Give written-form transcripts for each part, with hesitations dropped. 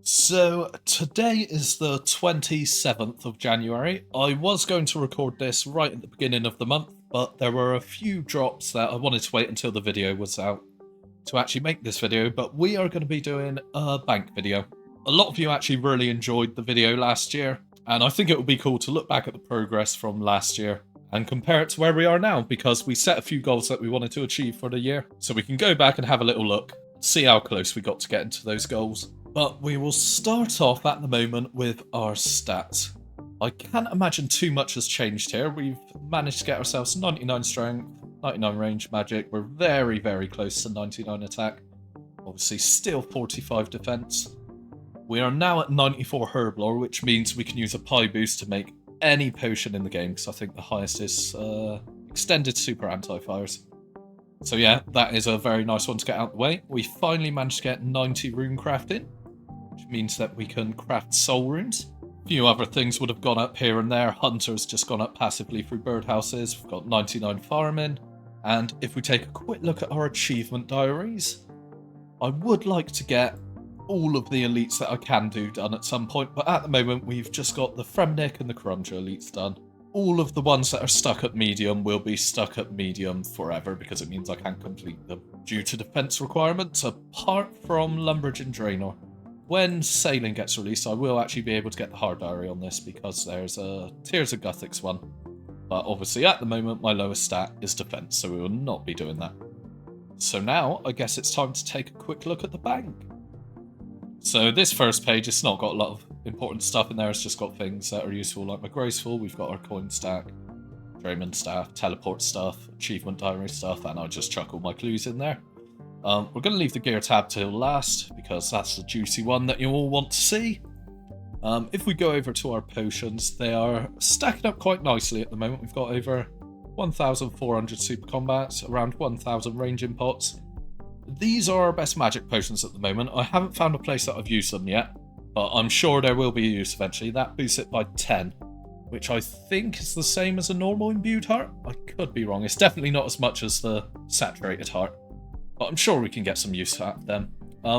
So today is the 27th of January. I was going to record this right at the beginning of the month, but there were a few drops that I wanted to wait until the video was out to actually make this video, but we are going to be doing a bank video. A lot of you actually really enjoyed the video last year, and I think it would be cool to look back at the progress from last year and compare it to where we are now, because we set a few goals that we wanted to achieve for the year, so we can go back and have a little look, see how close we got to getting to those goals. But we will start off at the moment with our stats. I can't imagine too much has changed here. We've managed to get ourselves 99 strength, 99 range magic. We're very, very close to 99 attack. Obviously still 45 defense. We are now at 94 herb lore, which means we can use a pie boost to make any potion in the game, because I think the highest is extended super anti-fires. So yeah, that is a very nice one to get out of the way. We finally managed to get 90 rune crafting, which means that we can craft soul runes. A few other things would have gone up here and there. Hunter's just gone up passively through birdhouses. We've got 99 farming. And if we take a quick look at our achievement diaries, I would like to get all of the elites that I can do done at some point, but at the moment we've just got the Fremnik and the Cruncher elites done. All of the ones that are stuck at medium will be stuck at medium forever, because it means I can't complete them due to defense requirements, apart from Lumbridge and Draenor. When Sailing gets released, I will actually be able to get the hard diary on this, because there's a Tears of Guthix one. But obviously at the moment my lowest stat is defense, so we will not be doing that. So now I guess it's time to take a quick look at the bank. So this first page, it's not got a lot of important stuff in there. It's just got things that are useful, like my Graceful. We've got our coin stack, Draymond staff, teleport stuff, achievement diary stuff, and I just chuck all my clues in there. We're going to leave the gear tab till last, because that's the juicy one that you all want to see. If we go over to our potions, they are stacking up quite nicely at the moment. We've got over 1,400 super combats, around 1,000 ranging pots. These are our best magic potions at the moment. I haven't found a place that I've used them yet, but I'm sure there will be a use eventually. That boosts it by 10, which I think is the same as a normal imbued heart. I could be wrong. It's definitely not as much as the saturated heart, but I'm sure we can get some use out of them.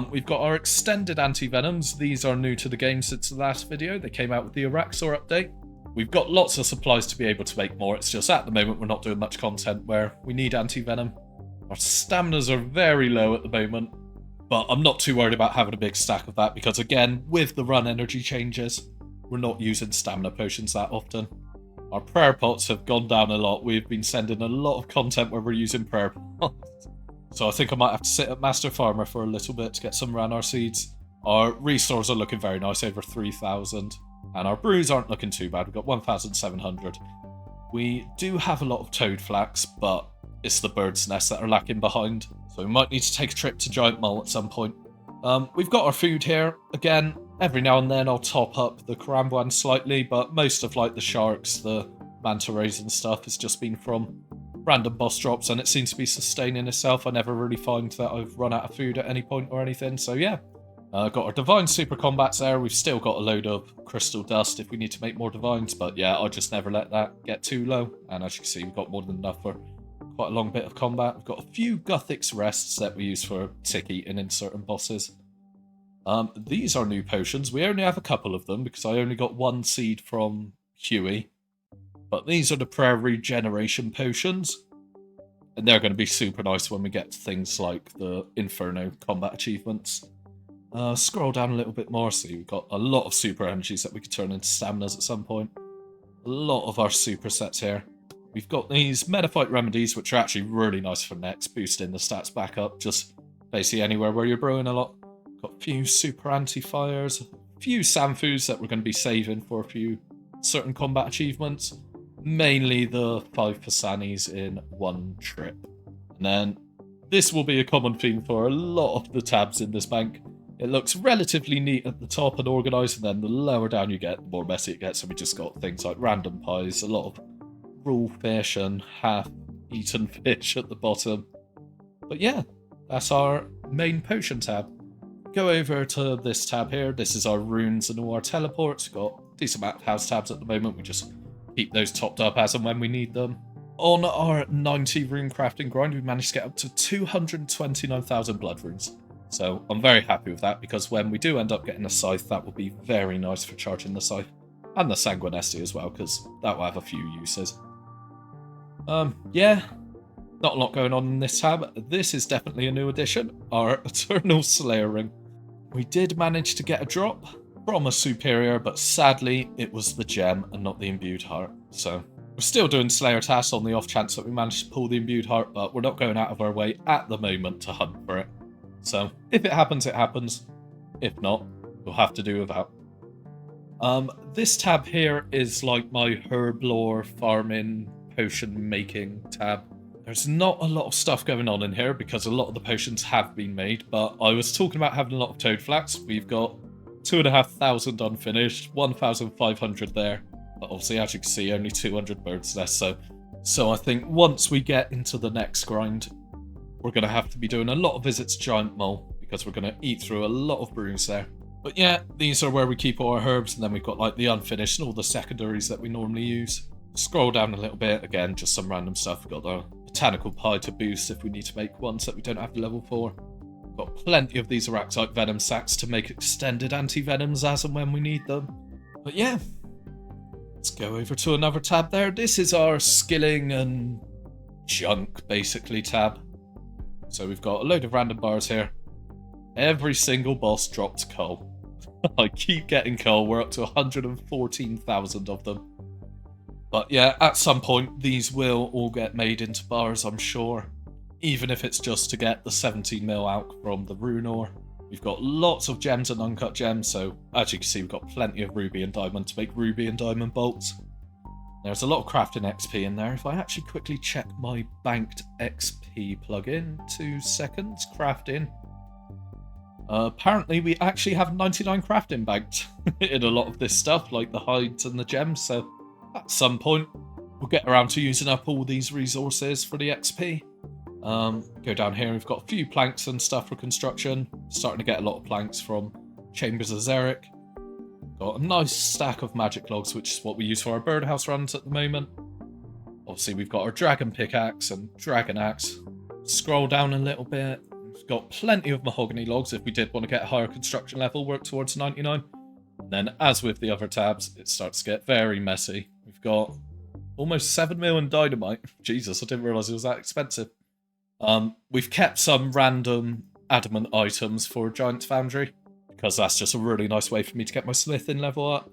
We've got our extended anti-venoms. These are new to the game since the last video. They came out with the Araxor update. We've got lots of supplies to be able to make more. It's just at the moment we're not doing much content where we need anti-venom. Our staminas are very low at the moment, but I'm not too worried about having a big stack of that, because again, with the run energy changes, we're not using stamina potions that often. Our prayer pots have gone down a lot. We've been sending a lot of content where we're using prayer pots. So I think I might have to sit at Master Farmer for a little bit to get some Ranar seeds. Our restores are looking very nice, over 3,000. And our brews aren't looking too bad. We've got 1,700. We do have a lot of toad flax, but it's the bird's nest that are lacking behind, so we might need to take a trip to Giant Mole at some point. We've got our food here. Again, every now and then I'll top up the Karambwan slightly, but most of like the sharks, the manta rays and stuff has just been from random boss drops, and it seems to be sustaining itself. I never really find that I've run out of food at any point or anything, so yeah. Got our divine super combats there. We've still got a load of crystal dust if we need to make more divines, but yeah, I'll just never let that get too low. And as you can see, we've got more than enough for quite a long bit of combat. We've got a few Guthix rests that we use for tick eating in certain bosses. These are new potions. We only have a couple of them because I only got one seed from Huey. But these are the prayer regeneration potions. And they're going to be super nice when we get to things like the Inferno combat achievements. Scroll down a little bit more. See, we've got a lot of super energies that we could turn into staminas at some point. A lot of our super sets here. We've got these Metaphyte remedies, which are actually really nice for next, boosting the stats back up, just basically anywhere where you're brewing a lot. Got a few super anti-fires, a few Sanfus that we're going to be saving for a few certain combat achievements. Mainly the 5 Pasanis in one trip. And then this will be a common theme for a lot of the tabs in this bank. It looks relatively neat at the top and organised, and then the lower down you get, the more messy it gets. So we just got things like random pies, a lot of raw fish and half-eaten fish at the bottom. But yeah, that's our main potion tab. Go over to this tab here. This is our runes and all our teleports. We've got a decent amount of house tabs at the moment. We just keep those topped up as and when we need them. On our 90 rune crafting grind, we managed to get up to 229,000 blood runes. So I'm very happy with that, because when we do end up getting a scythe, that will be very nice for charging the scythe. And the sanguinesti as well, because that will have a few uses. Yeah, not a lot going on in this tab. This is definitely a new addition, our Eternal Slayer Ring. We did manage to get a drop from a superior, but sadly it was the gem and not the imbued heart. So we're still doing Slayer tasks on the off chance that we manage to pull the imbued heart, but we're not going out of our way at the moment to hunt for it. So if it happens, it happens. If not, we'll have to do without. This tab here is like my herb lore farming potion making tab. There's not a lot of stuff going on in here because a lot of the potions have been made, but I was talking about having a lot of toad flats. We've got 2,500 unfinished, 1,500 there, but obviously as you can see only 200 birds nests. So I think once we get into the next grind, we're going to have to be doing a lot of visits to Giant Mole because we're going to eat through a lot of brews there. But yeah, these are where we keep all our herbs, and then we've got like the unfinished and all the secondaries that we normally use. Scroll down a little bit, again, just some random stuff. We've got the botanical pie to boost if we need to make ones that we don't have the level for. We've got plenty of these Araxite venom sacks to make extended anti-venoms as and when we need them. But yeah, let's go over to another tab there. This is our skilling and junk, basically, tab. So we've got a load of random bars here. Every single boss dropped coal. I keep getting coal. We're up to 114,000 of them. But yeah, at some point, these will all get made into bars, I'm sure. Even if it's just to get the 17 mil out from the rune ore. We've got lots of gems and uncut gems, so as you can see, we've got plenty of ruby and diamond to make ruby and diamond bolts. There's a lot of crafting XP in there. If I actually quickly check my banked XP plugin, 2 seconds, crafting. Apparently we actually have 99 crafting banked in a lot of this stuff, like the hides and the gems, so at some point we'll get around to using up all these resources for the XP. Go down here, we've got a few planks and stuff for construction. Starting to get a lot of planks from Chambers of Zerker. Got a nice stack of magic logs, which is what we use for our birdhouse runs at the moment. Obviously we've got our dragon pickaxe and dragon axe. Scroll down a little bit. We've got plenty of mahogany logs if we did want to get a higher construction level, work towards 99. And then, as with the other tabs, it starts to get very messy. We've got almost 7 million dynamite. Jesus, I didn't realise it was that expensive. We've kept some random adamant items for Giant's Foundry, because that's just a really nice way for me to get my smithing level up.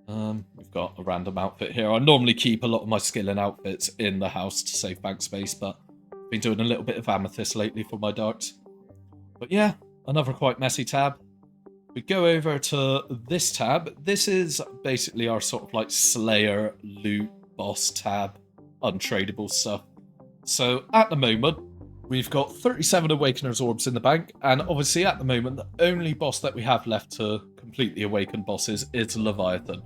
We've got a random outfit here. I normally keep a lot of my skill and outfits in the house to save bank space, but I've been doing a little bit of amethyst lately for my darts. But yeah, another quite messy tab. We go over to this tab. This is basically our sort of like Slayer loot boss tab, untradeable stuff. So at the moment, we've got 37 Awakener's Orbs in the bank, and obviously at the moment, the only boss that we have left to complete the Awakened bosses is Leviathan.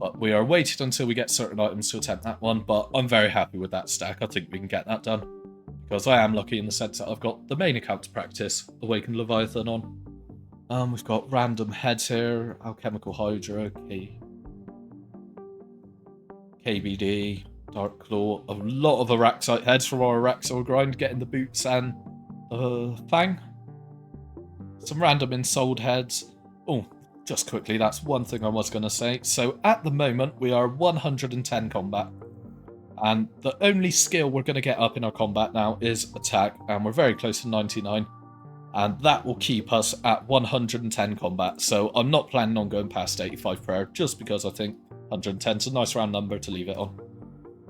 But we are waiting until we get certain items to attempt that one, but I'm very happy with that stack. I think we can get that done, because I am lucky in the sense that I've got the main account to practice Awakened Leviathan on. We've got random heads here, Alchemical Hydra, KBD, Dark Claw, a lot of Araxite heads from our Araxor grind, getting the boots and the fang. Some random ensouled heads. Oh, just quickly, that's one thing I was going to say. So at the moment, we are 110 combat. And the only skill we're going to get up in our combat now is attack, and we're very close to 99. And that will keep us at 110 combat. So I'm not planning on going past 85 prayer, just because I think 110 is a nice round number to leave it on.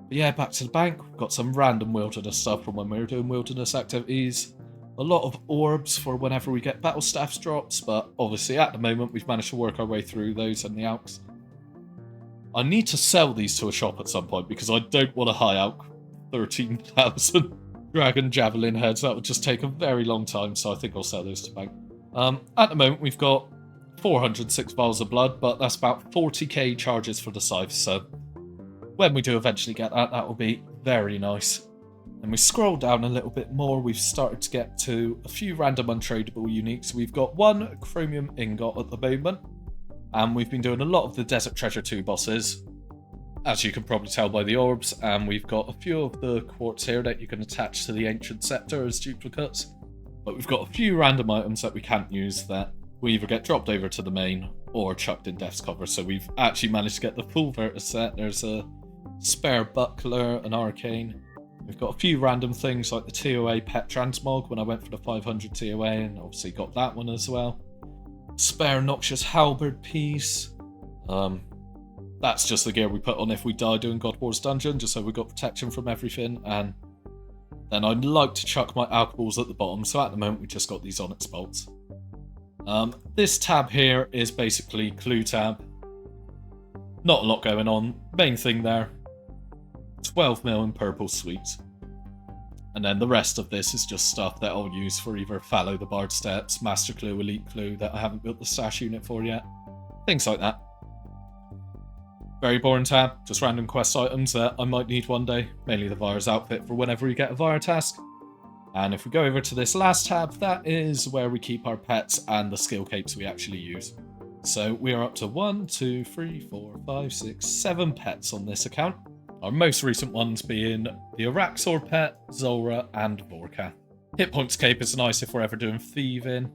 But yeah, back to the bank. We've got some random wilderness stuff from when we were doing wilderness activities. A lot of orbs for whenever we get battle staffs drops, but obviously at the moment we've managed to work our way through those and the alks. I need to sell these to a shop at some point because I don't want to high alk 13,000 dragon javelin heads. That would just take a very long time, so I think I'll sell those to bank. At the moment we've got 406 vials of blood, but that's about 40k charges for the scythe, so when we do eventually get that, that will be very nice. And we scroll down a little bit more, we've started to get to a few random untradeable uniques. We've got one chromium ingot at the moment, and we've been doing a lot of the Desert Treasure 2 bosses, as you can probably tell by the orbs, and we've got a few of the quartz here that you can attach to the Ancient Scepter as duplicates. But we've got a few random items that we can't use that we either get dropped over to the main or chucked in Death's Cover. So we've actually managed to get the full Virtus set. There's a spare buckler, an arcane. We've got a few random things like the TOA pet transmog when I went for the 500 TOA, and obviously got that one as well. Spare noxious halberd piece. That's just the gear we put on if we die doing God War's dungeon, just so we got protection from everything. And then I'd like to chuck my alcohols at the bottom, so at the moment we just got these onyx bolts. This tab here is basically clue tab. Not a lot going on. Main thing there, 12 mil in purple sweets. And then the rest of this is just stuff that I'll use for either Fallow the Bard Steps, Master Clue, Elite Clue that I haven't built the stash unit for yet. Things like that. Very boring tab, just random quest items that I might need one day. Mainly the Vira's outfit for whenever we get a Vira task. And if we go over to this last tab, that is where we keep our pets and the skill capes we actually use. So we are up to 1, 2, 3, 4, 5, 6, 7 pets on this account. Our most recent ones being the Araxor pet, Zora, and Vorkath. Hit points cape is nice if we're ever doing thieving.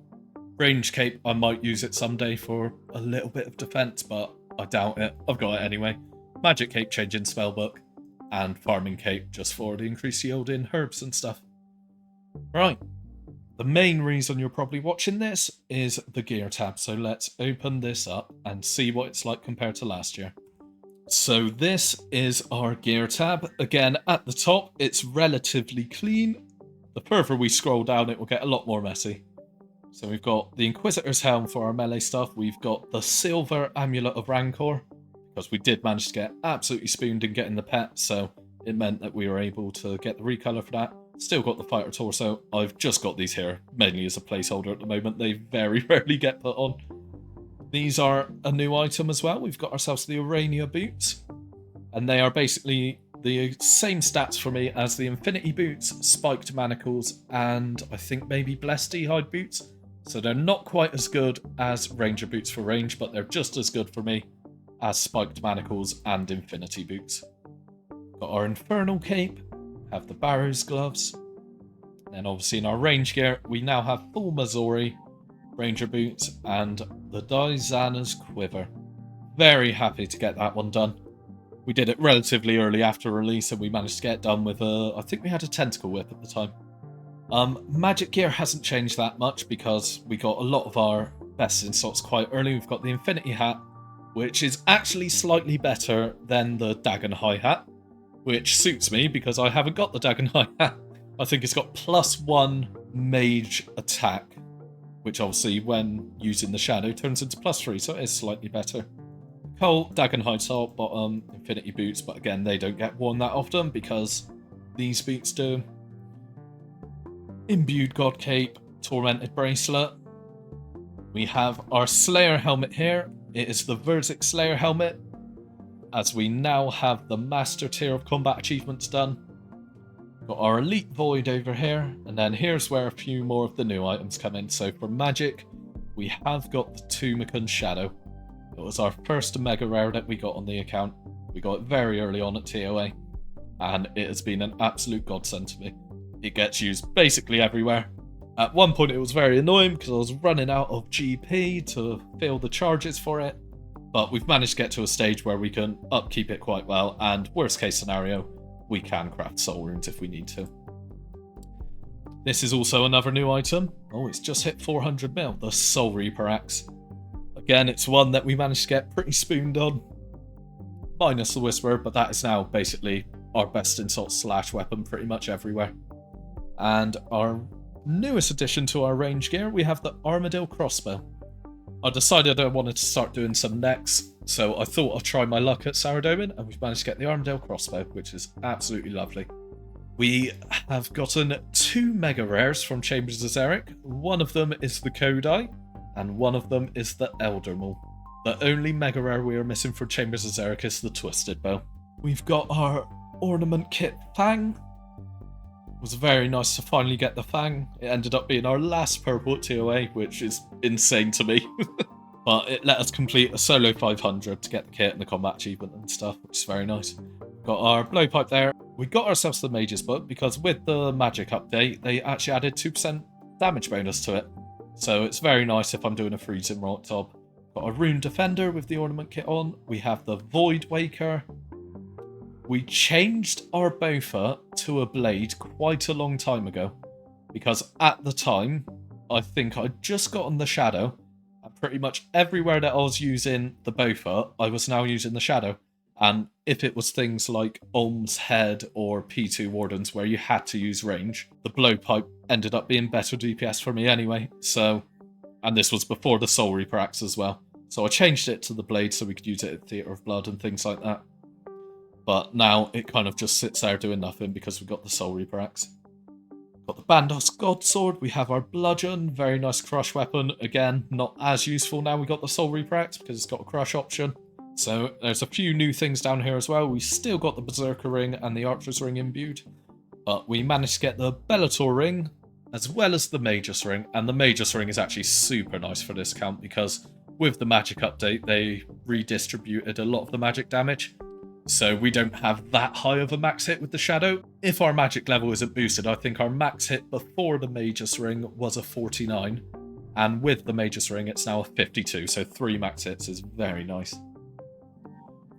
Range cape, I might use it someday for a little bit of defense, but I doubt it. I've got it anyway. Magic cape changing spellbook, and farming cape just for the increased yield in herbs and stuff. Right. The main reason you're probably watching this is the gear tab, so let's open this up and see what it's like compared to last year. So this is our gear tab. Again, at the top, it's relatively clean. The further we scroll down, it will get a lot more messy. So we've got the Inquisitor's Helm for our melee stuff. We've got the Silver Amulet of Rancor, because we did manage to get absolutely spooned in getting the pet, so it meant that we were able to get the recolor for that. Still got the Fighter Torso. I've just got these here, mainly as a placeholder at the moment. They very rarely get put on. These are a new item as well. We've got ourselves the Urania boots, and they are basically the same stats for me as the Infinity boots, Spiked Manacles, and I think maybe Blessed Hide boots. So they're not quite as good as Ranger boots for range, but they're just as good for me as Spiked Manacles and Infinity boots. Got our Infernal cape, have the Barrow's gloves, and obviously in our range gear we now have full Mazori, Ranger boots, and the Daizana's quiver. Very happy to get that one done. We did it relatively early after release, and we managed to get it done with I think we had a Tentacle Whip at the time. Magic gear hasn't changed that much because we got a lot of our best in slots quite early. We've got the Infinity hat, which is actually slightly better than the Dagon High hat, which suits me because I haven't got the Dagon High hat. I think it's got +1 mage attack, which obviously when using the shadow turns into +3, so it is slightly better. Cole, Dagon High top, bottom, Infinity boots, but again they don't get worn that often because these boots do. Imbued God cape, Tormented bracelet. We have our Slayer helmet here. It is the Verzic Slayer helmet, as we now have the Master tier of combat achievements done. Got our Elite Void over here, and then here's where a few more of the new items come in. So for magic, we have got the Tumican Shadow. It was our first mega rare that we got on the account. We got it very early on at TOA, and it has been an absolute godsend to me. It gets used basically everywhere. At one point it was very annoying because I was running out of GP to fill the charges for it, but we've managed to get to a stage where we can upkeep it quite well, and worst case scenario, we can craft soul runes if we need to. This is also another new item. Oh, it's just hit 400 mil, the Soul Reaper Axe. Again, it's one that we managed to get pretty spooned on, minus the Whisper, but that is now basically our best insult slash weapon pretty much everywhere. And our newest addition to our range gear, we have the Armadillo crossbow. I decided I wanted to start doing some necks, so I thought I'd try my luck at Saradomin, and we've managed to get the Armadillo crossbow, which is absolutely lovely. We have gotten 2 mega rares from Chambers of Zerker. One of them is the Kodai, and one of them is the Eldermaul. The only mega rare we are missing for Chambers of Zerker is the Twisted Bow. We've got our ornament kit Fang. It was very nice to finally get the Fang. It ended up being our last purple at TOA, which is insane to me. But it let us complete a solo 500 to get the kit and the combat achievement and stuff, which is very nice. Got our blowpipe there. We got ourselves the Mage's Book because with the magic update, they actually added 2% damage bonus to it. So it's very nice if I'm doing a freezing rock top. Got a Rune Defender with the ornament kit on. We have the Void Waker. We changed our Bofa to a blade quite a long time ago, because at the time, I think I'd just gotten the Shadow, and pretty much everywhere that I was using the Bofa, I was now using the Shadow. And if it was things like Olm's Head or P2 Wardens where you had to use range, the Blowpipe ended up being better DPS for me anyway. So, and this was before the Soul Reaper axe as well. So I changed it to the blade so we could use it at Theatre of Blood and things like that. But now it kind of just sits there doing nothing because we've got the Soul Reaper axe. Got the Bandos God Sword, we have our Bludgeon, very nice crush weapon. Again, not as useful now we got the Soul Reaper axe because it's got a crush option. So there's a few new things down here as well. We still got the Berserker ring and the Archer's ring imbued. But we managed to get the Bellator ring as well as the Magus ring. And the Magus ring is actually super nice for this count because with the magic update, they redistributed a lot of the magic damage. So we don't have that high of a max hit with the Shadow. If our magic level isn't boosted, I think our max hit before the Magus ring was a 49. And with the Magus ring, it's now a 52. So 3 max hits is very nice.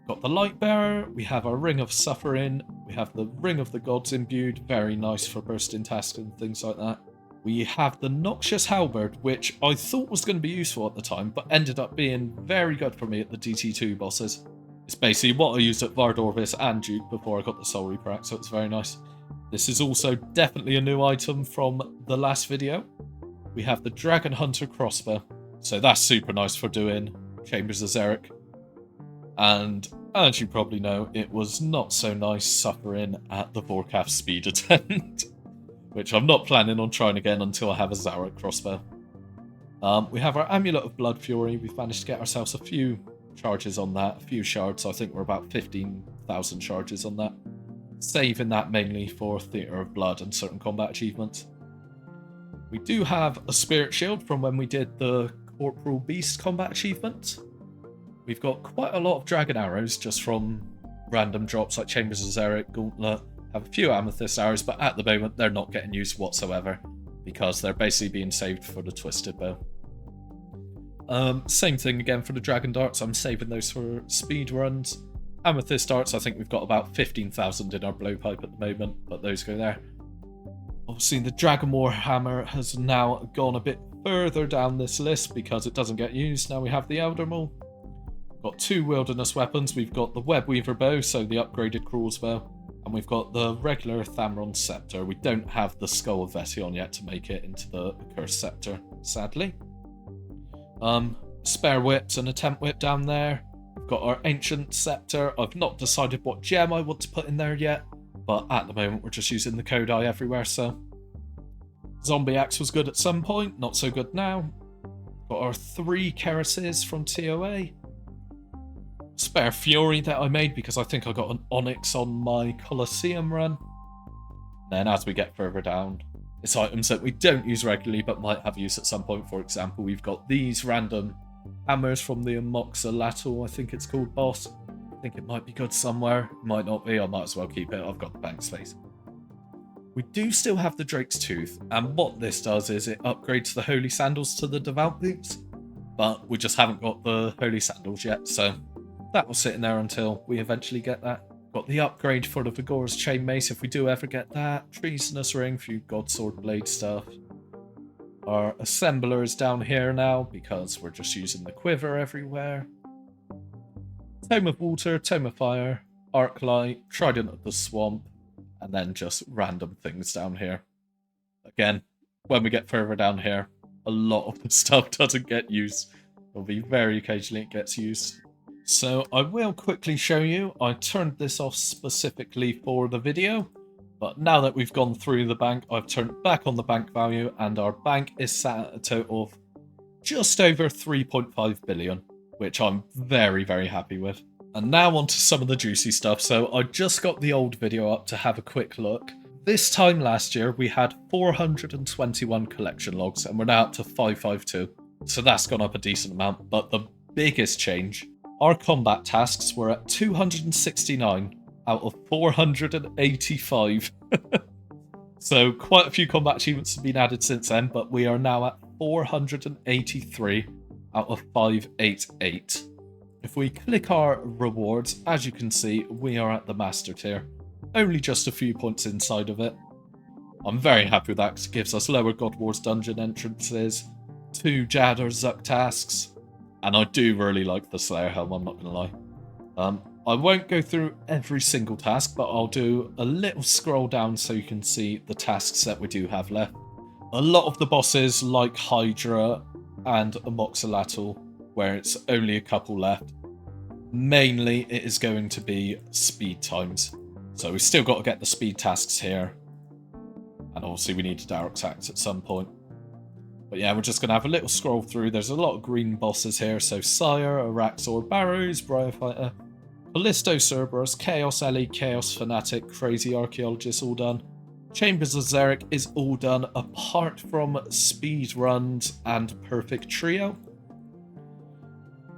Got the Lightbearer, we have our Ring of Suffering, we have the Ring of the Gods imbued, very nice for bursting tasks and things like that. We have the Noxious Halberd, which I thought was going to be useful at the time, but ended up being very good for me at the DT2 bosses. It's basically what I used at Vardorvis and Duke before I got the Soul Reaper axe, so it's very nice. This is also definitely a new item from the last video. We have the Dragon Hunter Crossbow, so that's super nice for doing Chambers of Zerker. And as you probably know, it was not so nice suffering at the Vorkath speed attempt, which I'm not planning on trying again until I have a Zarek crossbow. We have our Amulet of Blood Fury. We've managed to get ourselves a few charges on that, a few shards. I think we're about 15,000 charges on that. Saving that mainly for Theatre of Blood and certain combat achievements. We do have a Spirit Shield from when we did the Corporal Beast combat achievement. We've got quite a lot of Dragon Arrows just from random drops like Chambers of Zerker, Gauntlet, have a few Amethyst Arrows, but at the moment they're not getting used whatsoever because they're basically being saved for the Twisted Bow. Same thing again for the Dragon Darts, I'm saving those for speed runs. Amethyst Darts, I think we've got about 15,000 in our Blowpipe at the moment, but those go there. Obviously the Dragon Warhammer has now gone a bit further down this list because it doesn't get used. Now we have the Elder Maul. Got 2 wilderness weapons. We've got the Web Weaver bow, so the upgraded Crawl's bow, and we've got the regular Thamron scepter. We don't have the Skull of Vetion yet to make it into the Cursed Scepter, sadly. Spare whips and a tent whip down there. We've got our Ancient Scepter. I've not decided what gem I want to put in there yet, but at the moment we're just using the Kodai everywhere, so. Zombie Axe was good at some point, not so good now. Got our 3 Kereses from TOA. Spare Fury that I made because I think I got an Onyx on my Colosseum run. Then as we get further down, it's items that we don't use regularly but might have use at some point. For example, we've got these random hammers from the Amoxalatl, I think it's called, boss. I think it might be good somewhere, it might not be, I might as well keep it, I've got the bank space. We do still have the Drake's Tooth, and what this does is it upgrades the Holy Sandals to the Devout Boots, but we just haven't got the Holy Sandals yet, so that will sit in there until we eventually get that. Got the upgrade for the Vigor's Chain Mace if we do ever get that. Treasonous Ring, few God Sword Blade stuff. Our Assembler is down here now because we're just using the Quiver everywhere. Tome of Water, Tome of Fire, Arclight, Trident of the Swamp, and then just random things down here. Again, when we get further down here, a lot of the stuff doesn't get used. It'll be very occasionally it gets used. So I will quickly show you. I turned this off specifically for the video, but now that we've gone through the bank, I've turned back on the bank value and our bank is sat at a total of just over 3.5 billion, which I'm very, very happy with. And now on to some of the juicy stuff. So I just got the old video up to have a quick look. This time last year, we had 421 collection logs and we're now up to 552. So that's gone up a decent amount, but the biggest change, our combat tasks were at 269 out of 485. So quite a few combat achievements have been added since then, but we are now at 483 out of 588. If we click our rewards, as you can see, we are at the Master tier. Only just a few points inside of it. I'm very happy with that because it gives us lower God Wars dungeon entrances, 2 Jad or Zuck tasks, and I do really like the Slayer helm, I'm not going to lie. I won't go through every single task, but I'll do a little scroll down so you can see the tasks that we do have left. A lot of the bosses, like Hydra and Amoxalatl, where it's only a couple left, mainly it is going to be speed times. So we've still got to get the speed tasks here. And obviously we need to Darrock's Axe at some point. But yeah, we're just going to have a little scroll through. There's a lot of green bosses here. So Sire, Araxor, Barrows, Briarfighter, Callisto, Cerberus, Chaos Ellie, Chaos Fanatic, Crazy Archaeologist, all done. Chambers of Zerker is all done, apart from speed runs and Perfect Trio.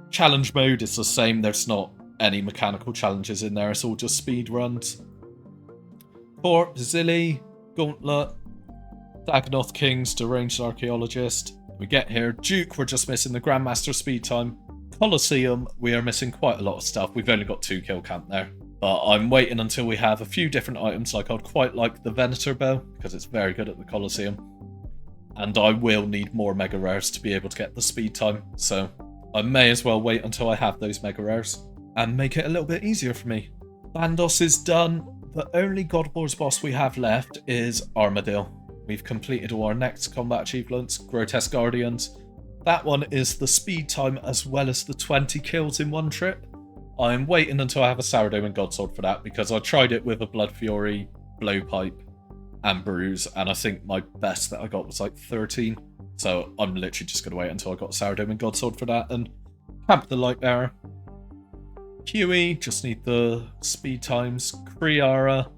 Challenge mode is the same. There's not any mechanical challenges in there. It's all just speed runs. Port, Zilly, Gauntlet, Dagonoth Kings, Deranged Archaeologist. We get here. Duke, we're just missing the Grandmaster speed time. Colosseum, we are missing quite a lot of stuff. We've only got 2 kill count there. But I'm waiting until we have a few different items, like I'd quite like the Venator Bow, because it's very good at the Colosseum. And I will need more Mega Rares to be able to get the speed time, so I may as well wait until I have those Mega Rares and make it a little bit easier for me. Bandos is done. The only God Wars boss we have left is Armadillo. We've completed all our next combat achievements, Grotesque Guardians. That one is the speed time as well as the 20 kills in one trip. I'm waiting until I have a Sourdough and Godsword for that because I tried it with a Blood Fury, Blowpipe and Bruise, and I think my best that I got was like 13. So I'm literally just going to wait until I got Sourdough and Godsword for that and camp the Lightbearer. QE, just need the speed times. Kriara,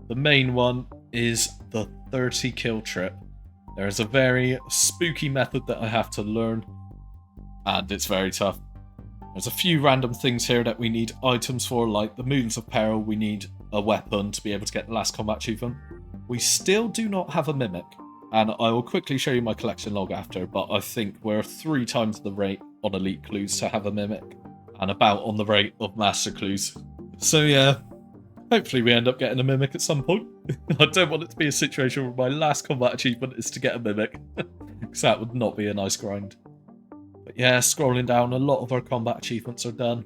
the main one is the 30 kill trip. There is a very spooky method that I have to learn, and it's very tough. There's a few random things here that we need items for, like the Moons of Peril. We need a weapon to be able to get the last combat achievement. We still do not have a Mimic, and I will quickly show you my collection log after, but I think we're 3 times the rate on Elite Clues to have a Mimic, and about on the rate of Master Clues. So yeah, hopefully we end up getting a Mimic at some point. I don't want it to be a situation where my last combat achievement is to get a Mimic, because that would not be a nice grind. But yeah, scrolling down, a lot of our combat achievements are done.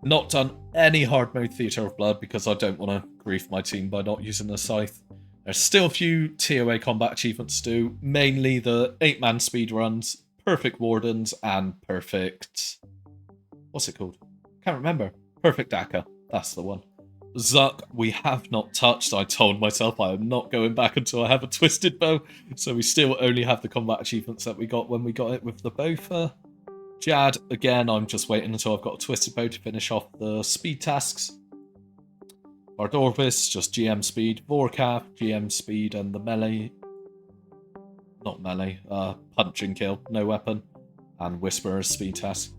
Not done any hard mode Theatre of Blood because I don't want to grief my team by not using the Scythe. There's still a few TOA combat achievements to do, mainly the 8-man speedruns, Perfect Wardens, and Perfect... what's it called? Can't remember. Perfect Akka. That's the one. Zuck, we have not touched. I told myself I am not going back until I have a Twisted Bow, so we still only have the combat achievements that we got when we got it with the Bofa. Jad, again, I'm just waiting until I've got a Twisted Bow to finish off the speed tasks. Bardorvis, just GM speed. Vorkath, GM speed, and the melee... not melee, punch and kill, no weapon. And Whisperer's speed task.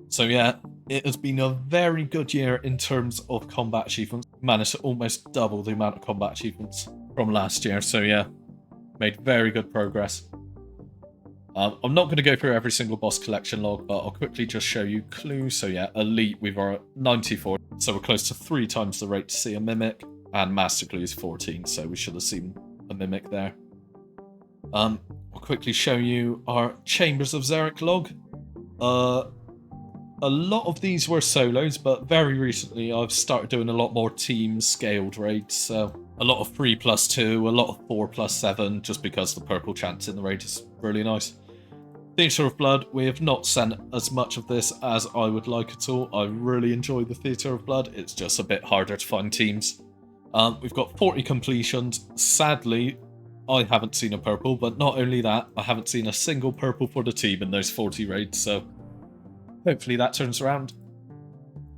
So yeah, it has been a very good year in terms of combat achievements. Managed to almost double the amount of combat achievements from last year. So yeah, made very good progress. I'm not going to go through every single boss collection log, but I'll quickly just show you clues. So yeah, Elite, we've are at 94. So we're close to 3 times the rate to see a Mimic. And Master Clues 14, so we should have seen a Mimic there. I'll quickly show you our Chambers of Zerker log. A lot of these were solos, but very recently I've started doing a lot more team scaled raids. So a lot of 3+2, a lot of 4+7, just because the purple chance in the raid is really nice. Theatre of Blood, we have not sent as much of this as I would like at all. I really enjoy the Theatre of Blood. It's just a bit harder to find teams. We've got 40 completions. Sadly, I haven't seen a purple, but not only that, I haven't seen a single purple for the team in those 40 raids, so hopefully that turns around.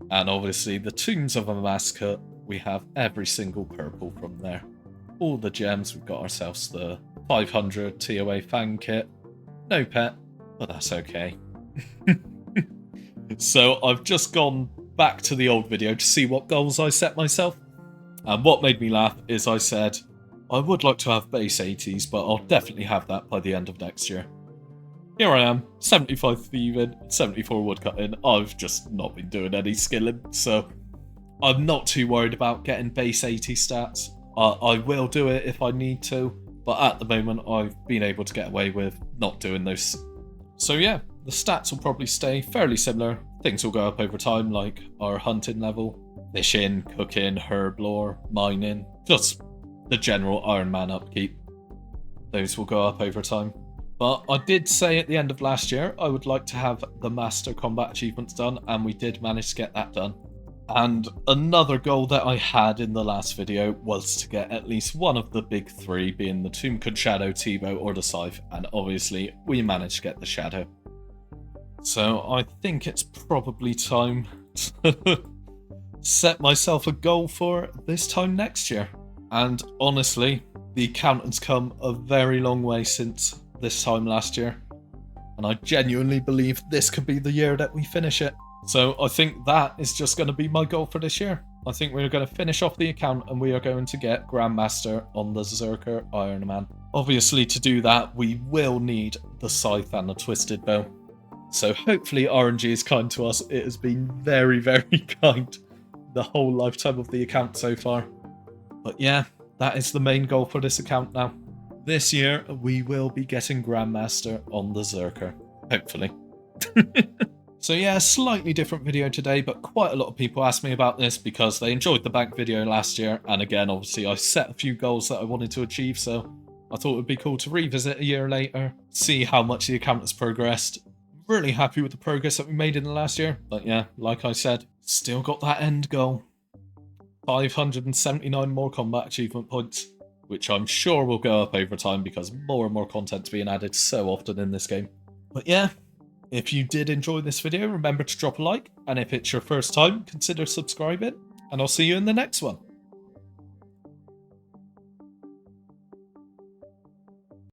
And obviously the Tombs of a Massacre, we have every single purple from there. All the gems, we've got ourselves the 500 TOA fan kit. No pet, but that's okay. So I've just gone back to the old video to see what goals I set myself. And what made me laugh is I said, I would like to have base 80s, but I'll definitely have that by the end of next year. Here I am, 75 thieving, 74 woodcutting. I've just not been doing any skilling, so I'm not too worried about getting base 80 stats. I will do it if I need to, but at the moment I've been able to get away with not doing those. So yeah, the stats will probably stay fairly similar. Things will go up over time, like our hunting level, fishing, cooking, herb lore, mining, just the general Iron Man upkeep. Those will go up over time. But I did say at the end of last year I would like to have the Master Combat achievements done, and we did manage to get that done. And another goal that I had in the last video was to get at least one of the big three, being the Tombkin Shadow, T-Bow or the Scythe, and obviously we managed to get the Shadow. So I think it's probably time to set myself a goal for this time next year. And honestly, the account has come a very long way since this time last year, and I genuinely believe this could be the year that we finish it. So I think that is just going to be my goal for this year. I think we're going to finish off the account and we are going to get Grandmaster on the Zerker Iron Man. Obviously to do that we will need the Scythe and the Twisted Bow. So hopefully RNG is kind to us. It has been very, very kind the whole lifetime of the account so far. But yeah, that is the main goal for this account now. This year we will be getting Grandmaster on the Zerker, hopefully. So yeah, slightly different video today, but quite a lot of people asked me about this because they enjoyed the bank video last year, and again, obviously I set a few goals that I wanted to achieve, so I thought it would be cool to revisit a year later, see how much the account has progressed. Really happy with the progress that we made in the last year, but yeah, like I said, still got that end goal. 579 more combat achievement points, which I'm sure will go up over time because more and more content's being added so often in this game. But yeah, if you did enjoy this video, remember to drop a like, and if it's your first time, consider subscribing, and I'll see you in the next one.